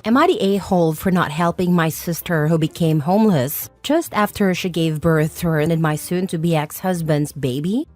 Am I the a-hole for not helping my sister who became homeless just after she gave birth to her and my soon-to-be ex-husband's baby?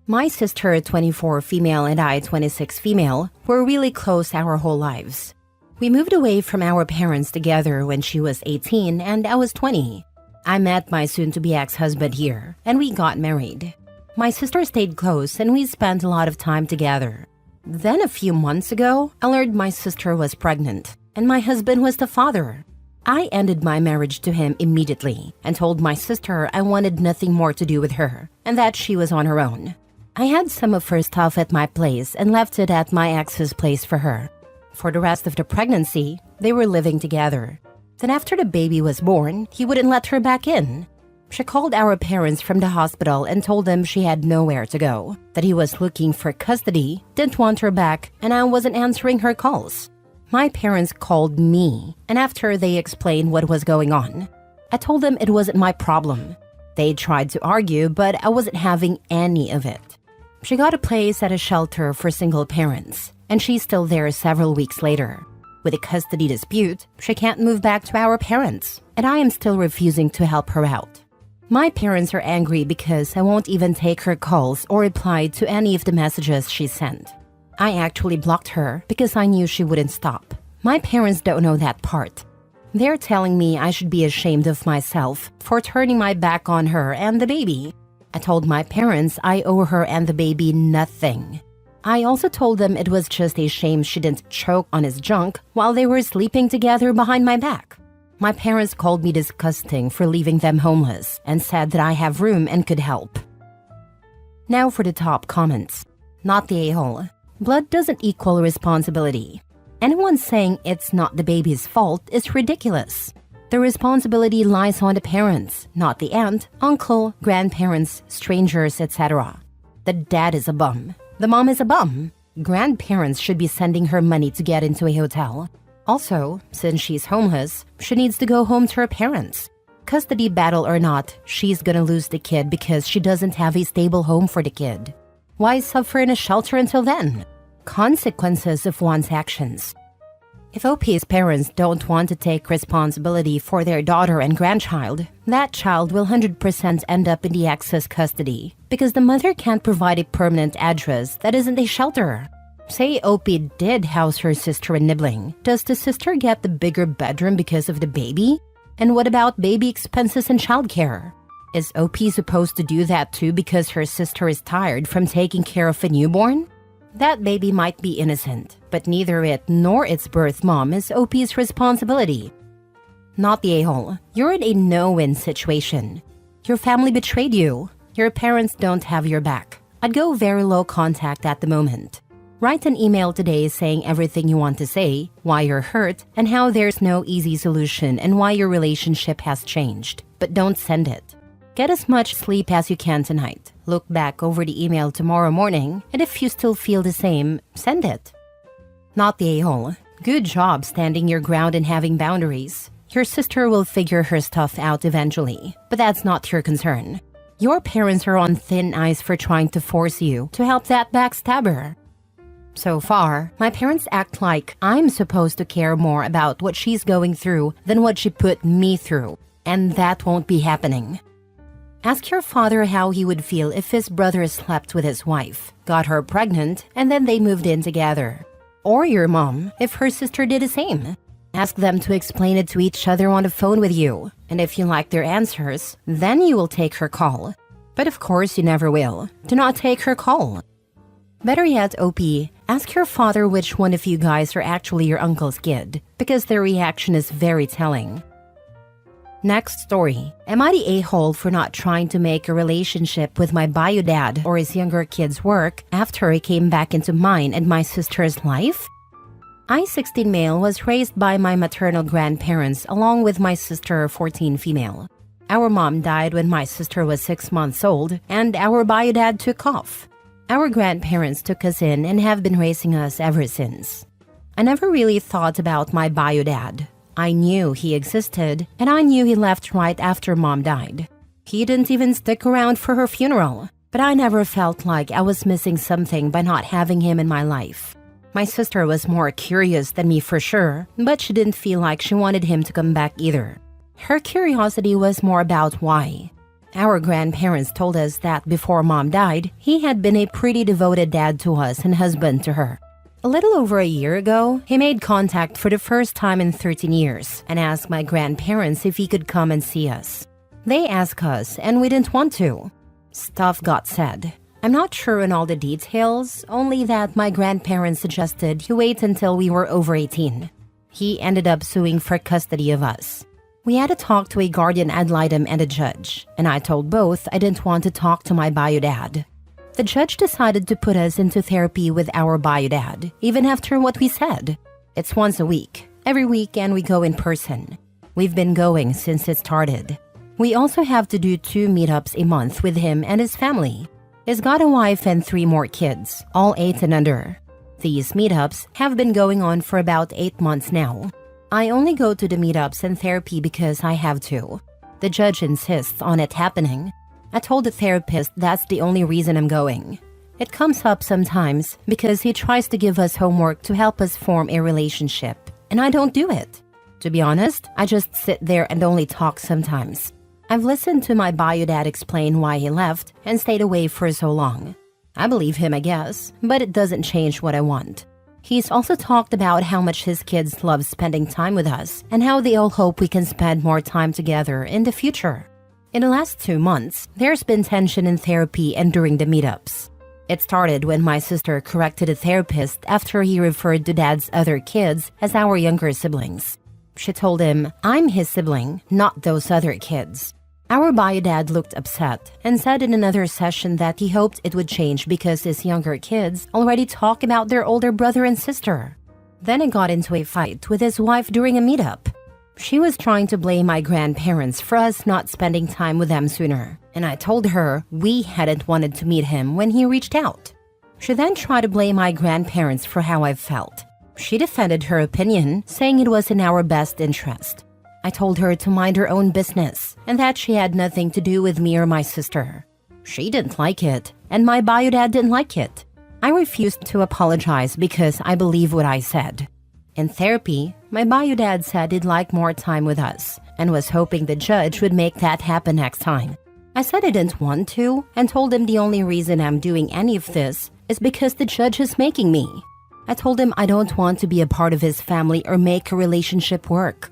My sister, 24 female, and I, 26 female, were really close our whole lives. We moved away from our parents together when she was 18 and I was 20. I met my soon-to-be ex-husband here, and we got married. My sister stayed close and we spent a lot of time together. Then a few months ago, I learned my sister was pregnant, and my husband was the father. I ended my marriage to him immediately and told my sister I wanted nothing more to do with her and that she was on her own. I had some of her stuff at my place and left it at my ex's place for her. For the rest of the pregnancy, they were living together. Then after the baby was born, he wouldn't let her back in. She called our parents from the hospital and told them she had nowhere to go, that he was looking for custody, didn't want her back, and I wasn't answering her calls. My parents called me, and after they explained what was going on, I told them it wasn't my problem. They tried to argue, but I wasn't having any of it. She got a place at a shelter for single parents, and she's still there several weeks later. With a custody dispute, she can't move back to our parents, and I am still refusing to help her out. My parents are angry because I won't even take her calls or reply to any of the messages she sent. I actually blocked her because I knew she wouldn't stop. My parents don't know that part. They're telling me I should be ashamed of myself for turning my back on her and the baby. I told my parents I owe her and the baby nothing. I also told them it was just a shame she didn't choke on his junk while they were sleeping together behind my back. My parents called me disgusting for leaving them homeless and said that I have room and could help. Now for the top comments. Not the a-hole. Blood doesn't equal responsibility. Anyone saying it's not the baby's fault is ridiculous. The responsibility lies on the parents, not the aunt, uncle, grandparents, strangers, etc. The dad is a bum. The mom is a bum. Grandparents should be sending her money to get into a hotel. Also, since she's homeless, she needs to go home to her parents. Custody battle or not, she's gonna lose the kid because she doesn't have a stable home for the kid. Why suffer in a shelter until then? Consequences of one's actions. If OP's parents don't want to take responsibility for their daughter and grandchild, that child will 100% end up in the ex's custody because the mother can't provide a permanent address that isn't a shelter. Say OP did house her sister in Nibbling. Does the sister get the bigger bedroom because of the baby? And what about baby expenses and childcare? Is OP supposed to do that too because her sister is tired from taking care of a newborn? That baby might be innocent, but neither it nor its birth mom is OP's responsibility. Not the a-hole. You're in a no-win situation. Your family betrayed you. Your parents don't have your back. I'd go very low contact at the moment. Write an email today saying everything you want to say, why you're hurt, and how there's no easy solution and why your relationship has changed. But don't send it. Get as much sleep as you can tonight. Look back over the email tomorrow morning, and if you still feel the same, send it. Not the a-hole. Good job standing your ground and having boundaries. Your sister will figure her stuff out eventually, but that's not your concern. Your parents are on thin ice for trying to force you to help that backstabber. So far, my parents act like I'm supposed to care more about what she's going through than what she put me through, and that won't be happening. Ask your father how he would feel if his brother slept with his wife, got her pregnant, and then they moved in together. Or your mom, if her sister did the same. Ask them to explain it to each other on the phone with you, and if you like their answers, then you will take her call. But of course you never will. Do not take her call. Better yet, OP, ask your father which one of you guys are actually your uncle's kid, because their reaction is very telling. Next story. Am I the a-hole for not trying to make a relationship with my bio dad or his younger kids work after he came back into mine and my sister's life? I, 16 male, was raised by my maternal grandparents along with my sister, 14 female. Our mom died when my sister was 6 months old and our bio dad took off. Our grandparents took us in and have been raising us ever since. I never really thought about my bio dad. I knew he existed, and I knew he left right after mom died. He didn't even stick around for her funeral, but I never felt like I was missing something by not having him in my life. My sister was more curious than me for sure, but she didn't feel like she wanted him to come back either. Her curiosity was more about why. Our grandparents told us that before Mom died, he had been a pretty devoted dad to us and husband to her. A little over a year ago, he made contact for the first time in 13 years and asked my grandparents if he could come and see us. They asked us and we didn't want to. Stuff got said. I'm not sure on all the details, only that my grandparents suggested he wait until we were over 18. He ended up suing for custody of us. We had to talk to a guardian ad litem and a judge, and I told both I didn't want to talk to my bio dad. The judge decided to put us into therapy with our bio dad, even after what we said. It's once a week. Every weekend we go in person. We've been going since it started. We also have to do 2 meetups a month with him and his family. He's got a wife and 3 more kids, all 8 and under. These meetups have been going on for about 8 months now. I only go to the meetups and therapy because I have to. The judge insists on it happening. I told the therapist that's the only reason I'm going. It comes up sometimes because he tries to give us homework to help us form a relationship, and I don't do it. To be honest, I just sit there and only talk sometimes. I've listened to my bio dad explain why he left and stayed away for so long. I believe him, I guess, but it doesn't change what I want. He's also talked about how much his kids love spending time with us and how they all hope we can spend more time together in the future. In the last 2 months, there's been tension in therapy and during the meetups. It started when my sister corrected a therapist after he referred to Dad's other kids as our younger siblings. She told him, "I'm his sibling, not those other kids." Our bio dad looked upset and said in another session that he hoped it would change because his younger kids already talk about their older brother and sister. Then he got into a fight with his wife during a meetup. She was trying to blame my grandparents for us not spending time with them sooner, and I told her we hadn't wanted to meet him when he reached out. She then tried to blame my grandparents for how I felt. She defended her opinion, saying it was in our best interest. I told her to mind her own business and that she had nothing to do with me or my sister. She didn't like it, and my bio dad didn't like it. I refused to apologize because I believe what I said. In therapy, my bio dad said he'd like more time with us and was hoping the judge would make that happen next time. I said I didn't want to and told him the only reason I'm doing any of this is because the judge is making me. I told him I don't want to be a part of his family or make a relationship work.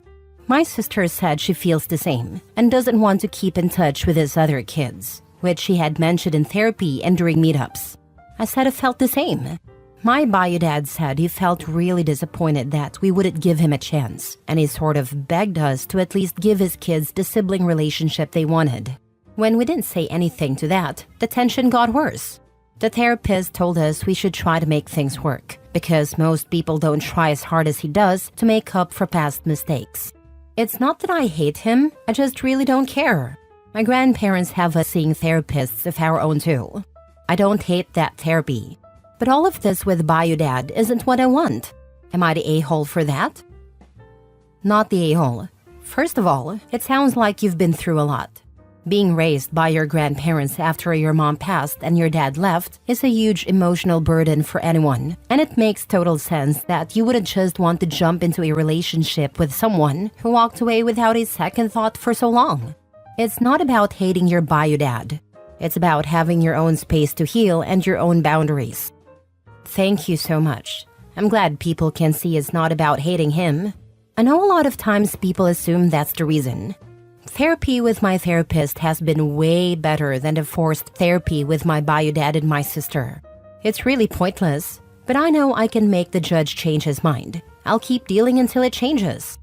My sister said she feels the same and doesn't want to keep in touch with his other kids, which she had mentioned in therapy and during meetups. I said I felt the same. My bio dad said he felt really disappointed that we wouldn't give him a chance, and he sort of begged us to at least give his kids the sibling relationship they wanted. When we didn't say anything to that, the tension got worse. The therapist told us we should try to make things work, because most people don't try as hard as he does to make up for past mistakes. It's not that I hate him, I just really don't care. My grandparents have us seeing therapists of our own too. I don't hate that therapy. But all of this with bio dad isn't what I want. Am I the a-hole for that? Not the a-hole. First of all, it sounds like you've been through a lot. Being raised by your grandparents after your mom passed and your dad left is a huge emotional burden for anyone, and it makes total sense that you wouldn't just want to jump into a relationship with someone who walked away without a second thought for so long. It's not about hating your bio dad. It's about having your own space to heal and your own boundaries. Thank you so much. I'm glad people can see it's not about hating him. I know a lot of times people assume that's the reason. Therapy with my therapist has been way better than the forced therapy with my bio dad and my sister. It's really pointless, but I know I can make the judge change his mind. I'll keep dealing until it changes.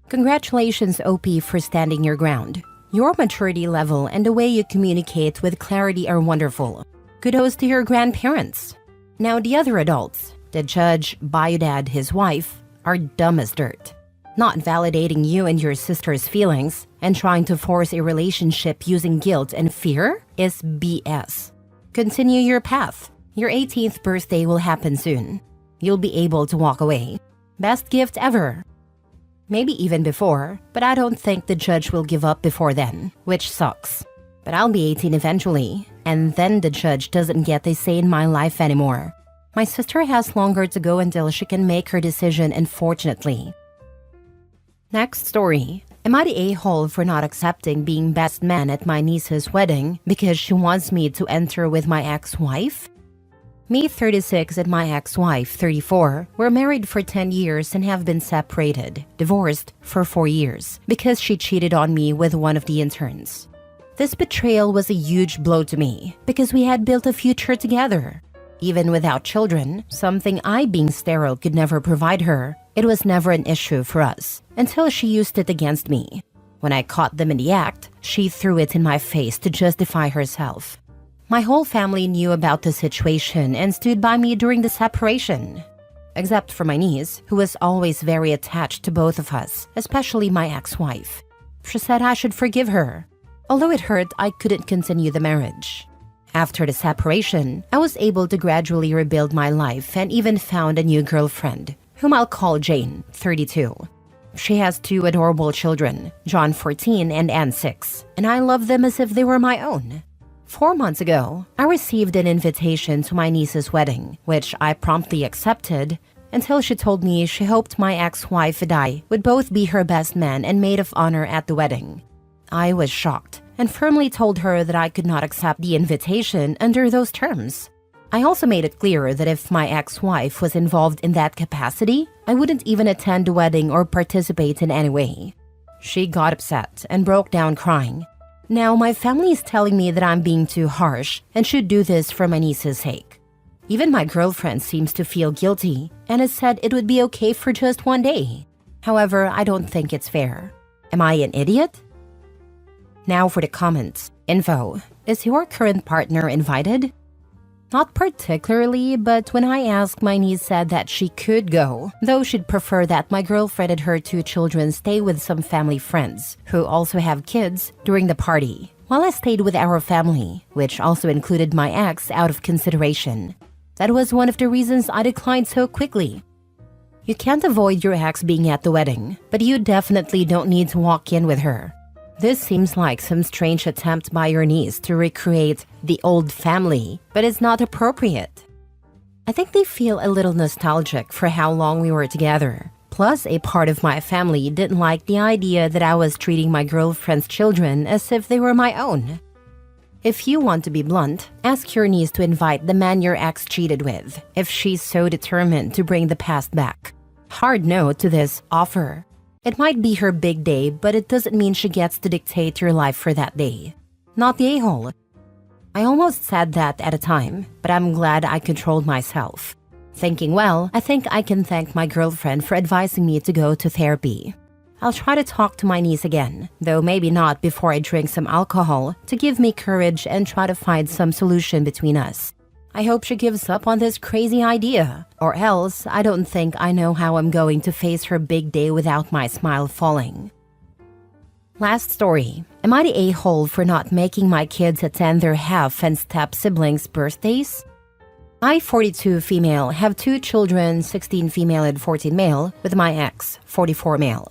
Congratulations, OP, for standing your ground. Your maturity level and the way you communicate with clarity are wonderful. Kudos to your grandparents. Now the other adults, the judge, bio dad, his wife, are dumb as dirt. Not validating you and your sister's feelings and trying to force a relationship using guilt and fear is BS. Continue your path. Your 18th birthday will happen soon. You'll be able to walk away. Best gift ever. Maybe even before, but I don't think the judge will give up before then, which sucks. But I'll be 18 eventually, and then the judge doesn't get a say in my life anymore. My sister has longer to go until she can make her decision, unfortunately. Next story. Am I the a-hole for not accepting being best man at my niece's wedding because she wants me to enter with my ex-wife? Me, 36, and my ex-wife, 34, were married for 10 years and have been separated, divorced for 4 years, because she cheated on me with one of the interns. This betrayal was a huge blow to me because we had built a future together. Even without children, something I, being sterile, could never provide her, it was never an issue for us until she used it against me. When I caught them in the act, she threw it in my face to justify herself. My whole family knew about the situation and stood by me during the separation. Except for my niece, who was always very attached to both of us, especially my ex-wife. She said I should forgive her. Although it hurt, I couldn't continue the marriage. After the separation, I was able to gradually rebuild my life and even found a new girlfriend, whom I'll call Jane, 32. She has 2 adorable children, John 14 and Anne 6, and I love them as if they were my own. 4 months ago, I received an invitation to my niece's wedding, which I promptly accepted until she told me she hoped my ex-wife and I would both be her best man and maid of honor at the wedding. I was shocked and firmly told her that I could not accept the invitation under those terms. I also made it clear that if my ex-wife was involved in that capacity, I wouldn't even attend the wedding or participate in any way. She got upset and broke down crying. Now my family is telling me that I'm being too harsh and should do this for my niece's sake. Even my girlfriend seems to feel guilty and has said it would be okay for just 1 day. However, I don't think it's fair. Am I an idiot? Now for the comments. Info. Is your current partner invited? Not particularly, but when I asked, my niece said that she could go, though she'd prefer that my girlfriend and her 2 children stay with some family friends, who also have kids, during the party, while I stayed with our family, which also included my ex, out of consideration. That was one of the reasons I declined so quickly. You can't avoid your ex being at the wedding, but you definitely don't need to walk in with her. This seems like some strange attempt by your niece to recreate the old family, but it's not appropriate. I think they feel a little nostalgic for how long we were together. Plus, a part of my family didn't like the idea that I was treating my girlfriend's children as if they were my own. If you want to be blunt, ask your niece to invite the man your ex cheated with, if she's so determined to bring the past back. Hard no to this offer. It might be her big day, but it doesn't mean she gets to dictate your life for that day. Not the a-hole. I almost said that at a time, but I'm glad I controlled myself. Thinking, well, I think I can thank my girlfriend for advising me to go to therapy. I'll try to talk to my niece again, though maybe not before I drink some alcohol, to give me courage and try to find some solution between us. I hope she gives up on this crazy idea, or else I don't think I know how I'm going to face her big day without my smile falling. Last story. Am I the a-hole for not making my kids attend their half and step siblings' birthdays? I, 42 female, have 2 children, 16 female and 14 male, with my ex, 44 male.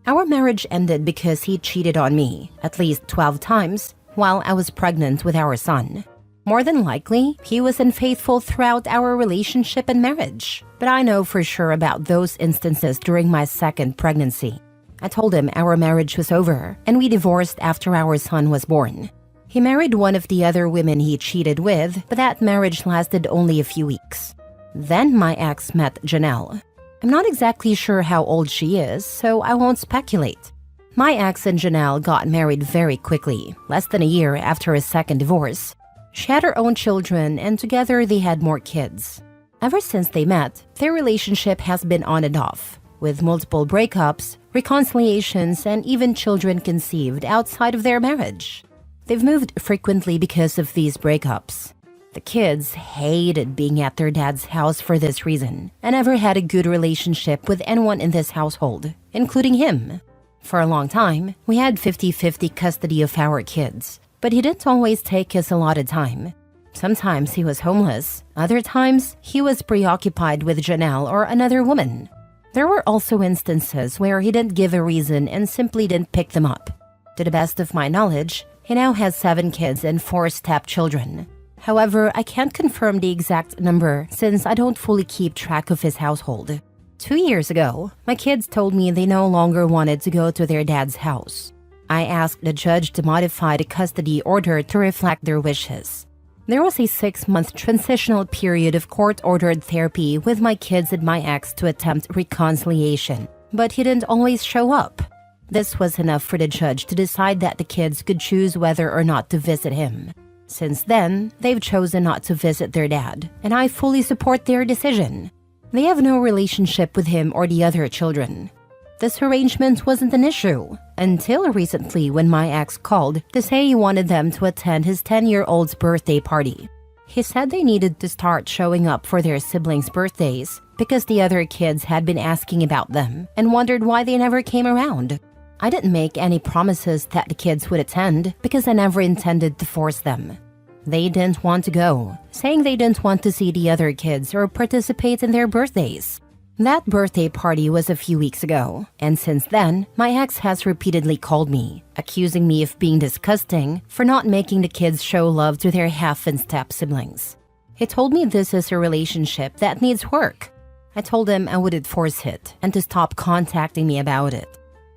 Our marriage ended because he cheated on me, at least 12 times, while I was pregnant with our son. More than likely, he was unfaithful throughout our relationship and marriage. But I know for sure about those instances during my 2nd pregnancy. I told him our marriage was over, and we divorced after our son was born. He married one of the other women he cheated with, but that marriage lasted only a few weeks. Then my ex met Janelle. I'm not exactly sure how old she is, so I won't speculate. My ex and Janelle got married very quickly, less than a year after his 2nd divorce. She had her own children, and together they had more kids. Ever since they met, their relationship has been on and off, with multiple breakups, reconciliations, and even children conceived outside of their marriage. They've moved frequently because of these breakups. The kids hated being at their dad's house for this reason, and never had a good relationship with anyone in this household, including him. For a long time, we had 50-50 custody of our kids. But he didn't always take his allotted time. Sometimes he was homeless, other times he was preoccupied with Janelle or another woman. There were also instances where he didn't give a reason and simply didn't pick them up. To the best of my knowledge, he now has 7 kids and 4 stepchildren. However, I can't confirm the exact number since I don't fully keep track of his household. 2 years ago, my kids told me they no longer wanted to go to their dad's house. I asked the judge to modify the custody order to reflect their wishes. There was a 6-month transitional period of court-ordered therapy with my kids and my ex to attempt reconciliation, but he didn't always show up. This was enough for the judge to decide that the kids could choose whether or not to visit him. Since then, they've chosen not to visit their dad, and I fully support their decision. They have no relationship with him or the other children. This arrangement wasn't an issue until recently when my ex called to say he wanted them to attend his 10-year-old's birthday party. He said they needed to start showing up for their siblings' birthdays because the other kids had been asking about them and wondered why they never came around. I didn't make any promises that the kids would attend because I never intended to force them. They didn't want to go, saying they didn't want to see the other kids or participate in their birthdays. That birthday party was a few weeks ago, and since then, my ex has repeatedly called me, accusing me of being disgusting for not making the kids show love to their half and step siblings. He told me this is a relationship that needs work. I told him I wouldn't force it and to stop contacting me about it.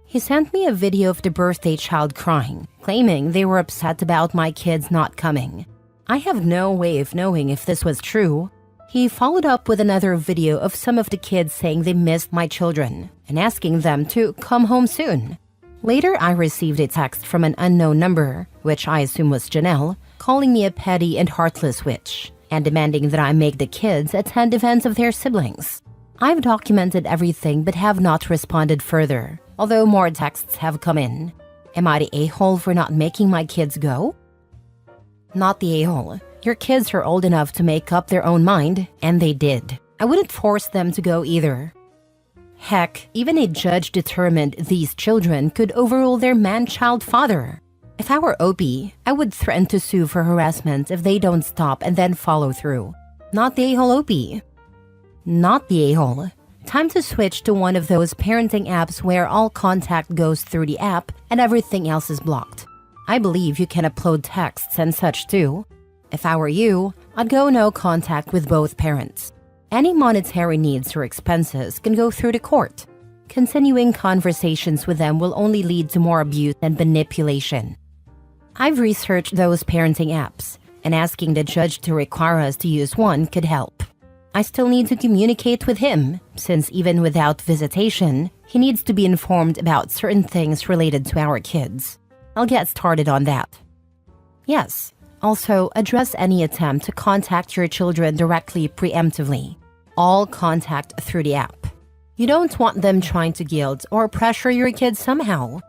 He sent me a video of the birthday child crying, claiming they were upset about my kids not coming. I have no way of knowing if this was true. He followed up with another video of some of the kids saying they missed my children and asking them to come home soon. Later, I received a text from an unknown number, which I assume was Janelle, calling me a petty and heartless witch and demanding that I make the kids attend events of their siblings. I've documented everything but have not responded further, although more texts have come in. Am I the a-hole for not making my kids go? Not the a-hole. Your kids are old enough to make up their own mind, and they did. I wouldn't force them to go either. Heck, even a judge determined these children could overrule their man-child father. If I were Opie, I would threaten to sue for harassment if they don't stop and then follow through. Not the a-hole Opie. Not the a-hole. Time to switch to one of those parenting apps where all contact goes through the app and everything else is blocked. I believe you can upload texts and such too. If I were you, I'd go no contact with both parents. Any monetary needs or expenses can go through the court. Continuing conversations with them will only lead to more abuse and manipulation. I've researched those parenting apps, and asking the judge to require us to use one could help. I still need to communicate with him, since even without visitation, he needs to be informed about certain things related to our kids. I'll get started on that. Yes. Also, address any attempt to contact your children directly preemptively. All contact through the app. You don't want them trying to guilt or pressure your kids somehow.